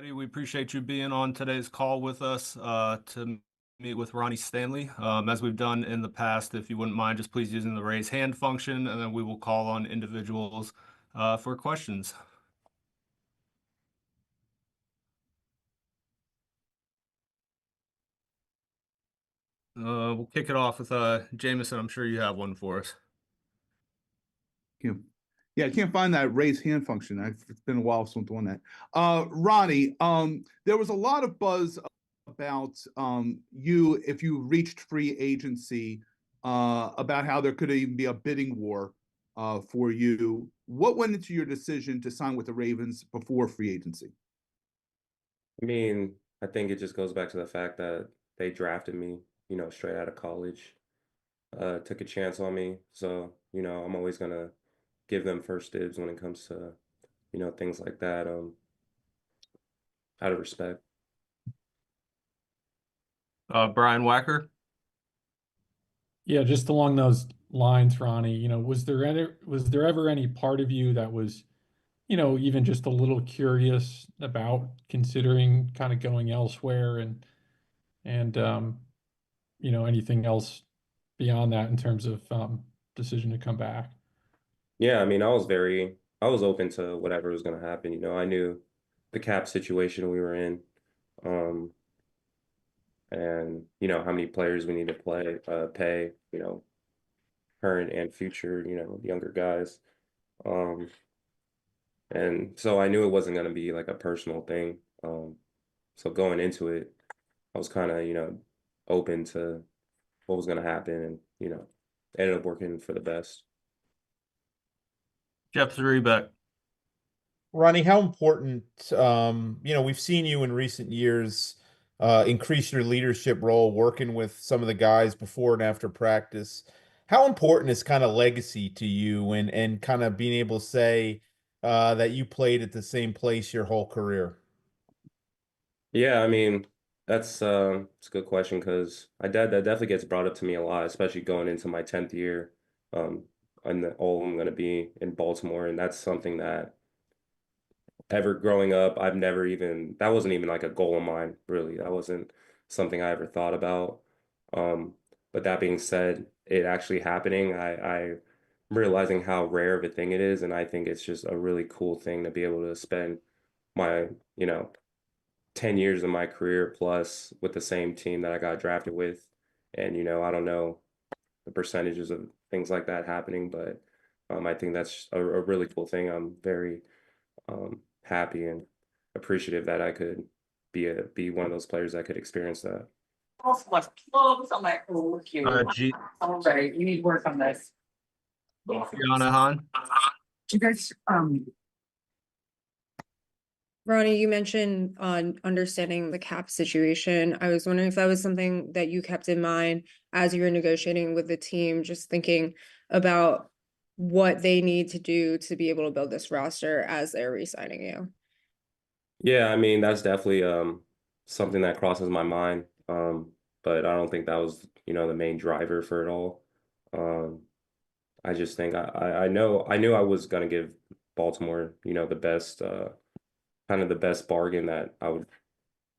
We appreciate you being on today's call with us to meet with Ronnie Stanley. As we've done in the past, if you wouldn't mind, just please using the raise hand function, and then we will call on individuals for questions. We'll kick it off with Jameson. I'm sure you have one for us. Yeah, I can't find that raise hand function. It's been a while since I'm doing that. Ronnie, there was a lot of buzz about you if you reached free agency, about how there could even be a bidding war for you. What went into your decision to sign with the Ravens before free agency? I mean, I think it just goes back to the fact that they drafted me, straight out of college, took a chance on me. So, I'm always gonna give them first dibs when it comes to, things like that, out of respect. Brian Wacker. Yeah, just along those lines, Ronnie, was there ever any part of you that was, even just a little curious about considering kind of going elsewhere and anything else beyond that in terms of decision to come back? Yeah, I mean, I was open to whatever was gonna happen. I knew the cap situation we were in, um, and how many players we need to pay, current and future, younger guys. Um, and so I knew it wasn't gonna be like a personal thing. So going into it, I was kind of, open to what was gonna happen, and ended up working for the best. Jeff Zrebeck. Ronnie, how important, we've seen you in recent years increase your leadership role working with some of the guys before and after practice. How important is kind of legacy to you and kind of being able to say that you played at the same place your whole career? Yeah, I mean, it's a good question because that definitely gets brought up to me a lot, especially going into my 10th year. I'm gonna be in Baltimore, and that's something that ever growing up, that wasn't even like a goal of mine, really. That wasn't something I ever thought about. Um, but that being said, it actually happening, I'm realizing how rare of a thing it is, and I think it's just a really cool thing to be able to spend my, 10 years of my career plus with the same team that I got drafted with. And, I don't know the percentages of things like that happening, but I think that's a really cool thing. I'm very happy and appreciative that I could be one of those players that could experience that. Also, my clothes. I'm like, oh, look you. All right, you need to work on this. Gianna Hahn. Do you guys, Ronnie, you mentioned on understanding the cap situation. I was wondering if that was something that you kept in mind as you were negotiating with the team, just thinking about what they need to do to be able to build this roster as they're re-signing you. Yeah, I mean, that's definitely something that crosses my mind. But I don't think that was, the main driver for it all. I just think I knew I was gonna give Baltimore, the best kind of the best bargain that I would,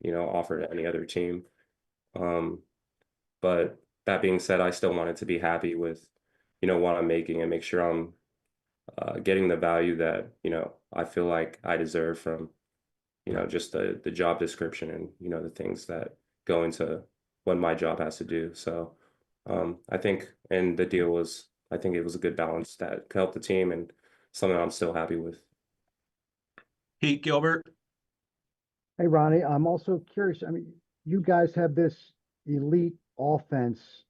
offer to any other team. Um, but that being said, I still wanted to be happy with, what I'm making and make sure I'm getting the value that, I feel like I deserve from, just the job description and, the things that go into what my job has to do. So I think, and the deal was, I think it was a good balance that could help the team and something I'm still happy with. Pete Gilbert. Hey, Ronnie, I'm also curious. I mean, you guys have this elite offense,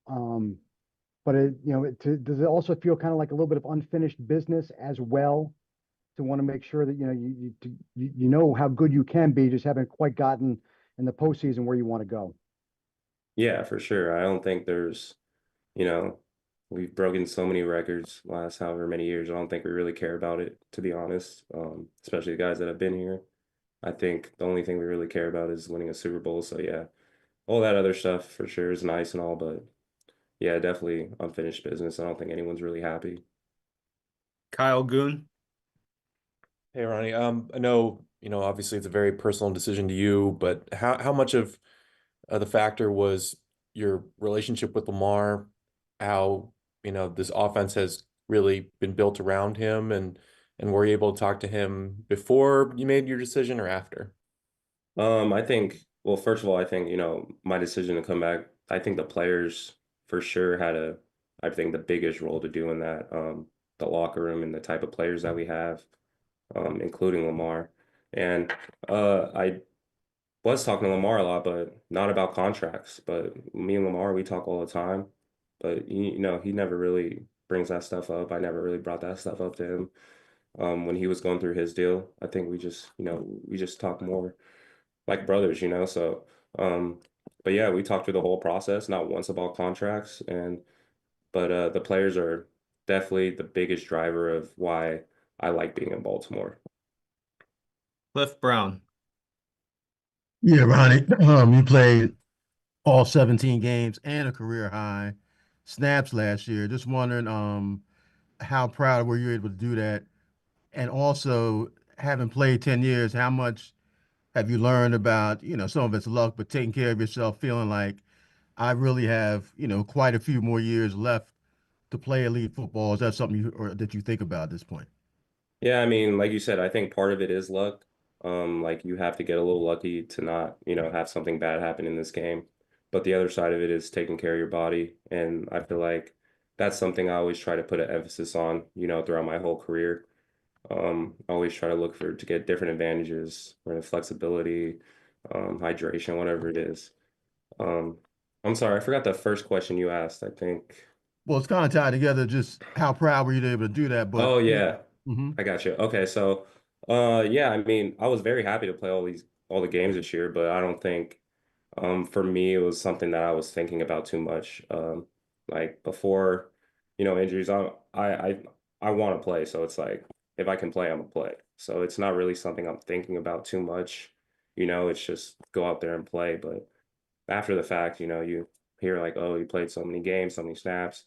but does it also feel kind of like a little bit of unfinished business as well? To want to make sure that you know how good you can be, just haven't quite gotten in the postseason where you want to go. Yeah, for sure. I don't think there's, you know, we've broken so many records last however many years. I don't think we really care about it, to be honest. Especially the guys that have been here. I think the only thing we really care about is winning a Super Bowl. So yeah, all that other stuff for sure is nice and all, but yeah, definitely unfinished business. I don't think anyone's really happy. Kyle Goon. Hey, Ronnie. I know, obviously it's a very personal decision to you, but how much of the factor was your relationship with Lamar, how, this offense has really been built around him, and were you able to talk to him before you made your decision or after? I think, well, first of all, I think, my decision to come back, I think the players for sure had I think the biggest role to do in that. The locker room and the type of players that we have, including Lamar. And I was talking to Lamar a lot, but not about contracts. But me and Lamar, we talk all the time. But he never really brings that stuff up. I never really brought that stuff up to him. When he was going through his deal, I think we just talk more like brothers. So, um, but yeah, we talked through the whole process, not once about contracts, but the players are definitely the biggest driver of why I like being in Baltimore. Cliff Brown. Yeah, Ronnie, you played all 17 games and a career high snaps last year. Just wondering, how proud were you able to do that? And also, having played 10 years, how much have you learned about, some of it's luck, but taking care of yourself, feeling like I really have, quite a few more years left to play elite football? Is that something that you think about at this point? Yeah, I mean, like you said, I think part of it is luck. Like you have to get a little lucky to not, have something bad happen in this game. But the other side of it is taking care of your body. And I feel like that's something I always try to put an emphasis on, throughout my whole career. I always try to look to get different advantages, or flexibility, hydration, whatever it is. Um, I'm sorry, I forgot the first question you asked, I think. Well, it's kind of tied together. Just how proud were you able to do that? But Oh yeah, hmm I got you. Okay, so yeah, I mean, I was very happy to play all the games this year, but I don't think for me it was something that I was thinking about too much. Like before, injuries, I want to play, so it's like if I can play, I'm gonna play. So it's not really something I'm thinking about too much. It's just go out there and play. But after the fact, you hear like, oh, you played so many games, so many snaps.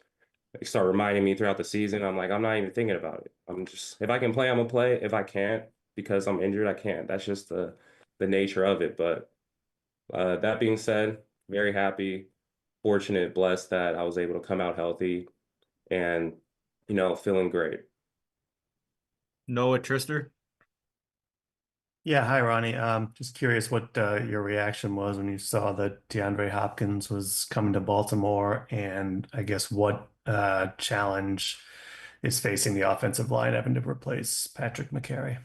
They start reminding me throughout the season. I'm like, I'm not even thinking about it. I'm just, if I can play, I'm gonna play. If I can't because I'm injured, I can't. That's just the nature of it. But that being said, very happy, fortunate, blessed that I was able to come out healthy and feeling great. Noah Trister. Yeah, hi Ronnie. Just curious what your reaction was when you saw that DeAndre Hopkins was coming to Baltimore, and I guess what challenge is facing the offensive line having to replace Patrick McCary.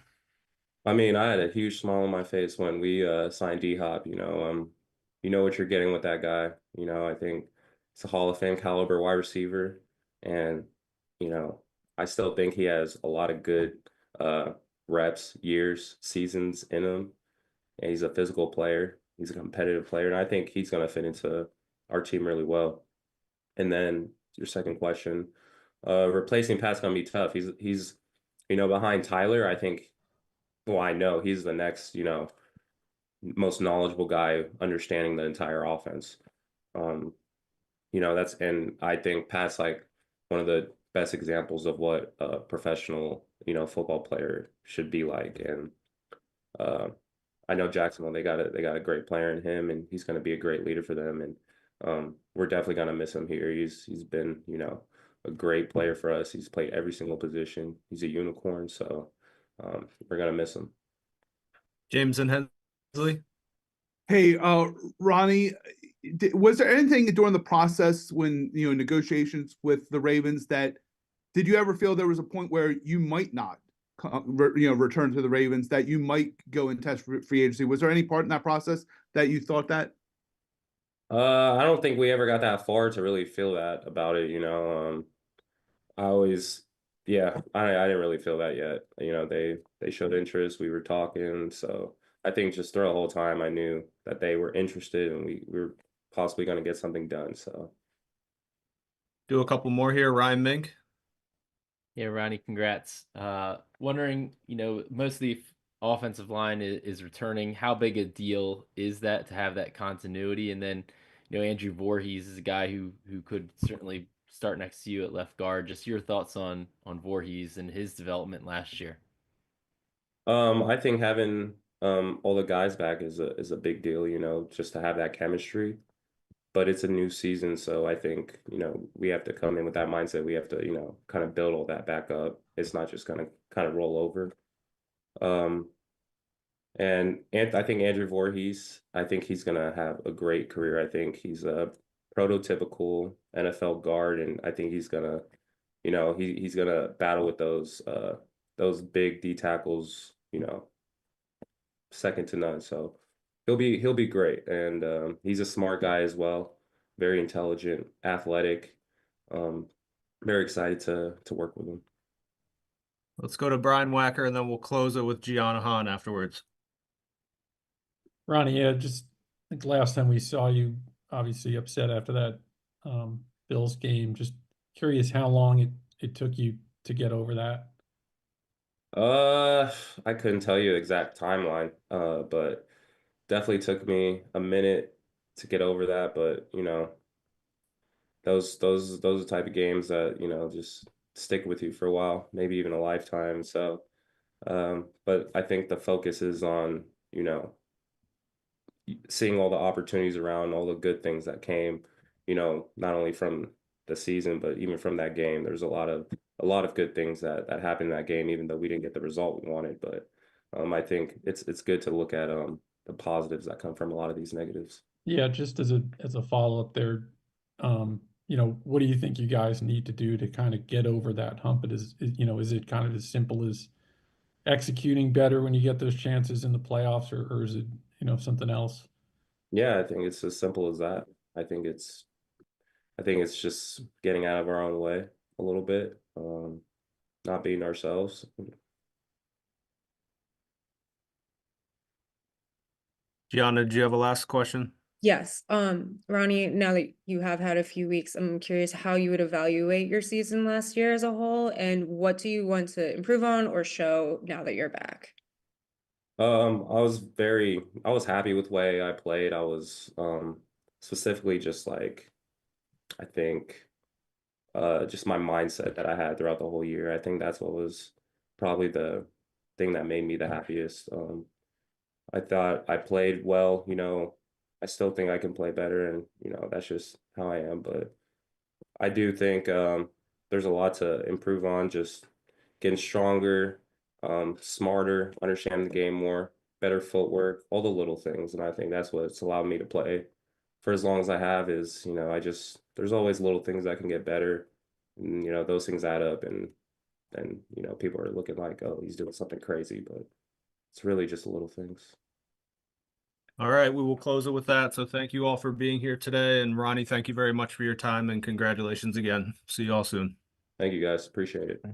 I mean, I had a huge smile on my face when we signed D Hop. You know what you're getting with that guy. I think it's a Hall of Fame caliber wide receiver, and you know, I still think he has a lot of good uh, reps, years, seasons in him, and he's a physical player. He's a competitive player, and I think he's going to fit into our team really well. And then your second question, replacing Pat's going to be tough. He's behind Tyler. I think. Well, I know he's the next, most knowledgeable guy understanding the entire offense. Um, and I think Pat's like one of the best examples of what a professional, football player should be like. And uh, I know Jacksonville, they got a great player in him, and he's going to be a great leader for them. And we're definitely going to miss him here. He's been, a great player for us. He's played every single position. He's a unicorn, so we're going to miss him. James and Hensley. Hey, Ronnie, was there anything during the process when, negotiations with the Ravens that did you ever feel there was a point where you might not, return to the Ravens, that you might go and test free agency? Was there any part in that process that you thought that? I don't think we ever got that far to really feel that about it. I always, yeah, I didn't really feel that yet. They showed interest. We were talking, so I think just throughout the whole time, I knew that they were interested, and we were possibly going to get something done. So Do a couple more here. Ryan Mink. Yeah, Ronnie, congrats. Wondering, most of the offensive line is returning. How big a deal is that to have that continuity? And then, Andrew Voorhees is a guy who could certainly start next to you at left guard. Just your thoughts on Voorhees and his development last year. I think having all the guys back is a big deal, you know, just to have that chemistry. But it's a new season, so I think, you know, we have to come in with that mindset. We have to, you know, kind of build all that back up. It's not just gonna kind of roll over. And I think Andrew Voorhees, I think he's gonna have a great career. I think he's a prototypical NFL guard, and I think he's gonna, you know, he's gonna battle with those big D tackles, you know, second to none. So he'll be great, and he's a smart guy as well, very intelligent, athletic. Um, very excited to work with him. Let's go to Brian Wacker, and then we'll close it with Gianna Hahn afterwards. Ronnie, yeah, just I think last time we saw you, obviously upset after that Bills game. Just curious how long it took you to get over that. I couldn't tell you the exact timeline, but definitely took me a minute to get over that. But you know, those are the type of games that, you know, just stick with you for a while, maybe even a lifetime. So, but I think the focus is on, you know, seeing all the opportunities around, all the good things that came, you know, not only from the season, but even from that game. There's a lot of good things that happened in that game, even though we didn't get the result we wanted. But I think it's good to look at the positives that come from a lot of these negatives. Yeah, just as a follow-up there, you know, what do you think you guys need to do to kind of get over that hump? You know, is it kind of as simple as executing better when you get those chances in the playoffs, or is it, you know, something else? Yeah, I think it's as simple as that. I think it's I think it's just getting out of our own way a little bit, not being ourselves. Gianna, do you have a last question? Yes, Ronnie, now that you have had a few weeks, I'm curious how you would evaluate your season last year as a whole, and what do you want to improve on or show now that you're back? I was happy with the way I played. I was specifically just like, I think just my mindset that I had throughout the whole year. I think that's what was probably the thing that made me the happiest. I thought I played well, you know. I still think I can play better, and you know, that's just how I am. But I do think there's a lot to improve on, just getting stronger, smarter, understanding the game more, better footwork, all the little things. And I think that's what's allowed me to play for as long as I have is, you know, there's always little things that can get better. And, you know, those things add up, and then, you know, people are looking like, oh, he's doing something crazy, but it's really just little things. All right, we will close it with that. So thank you all for being here today. And Ronnie, thank you very much for your time and congratulations again. See you all soon. Thank you guys. Appreciate it.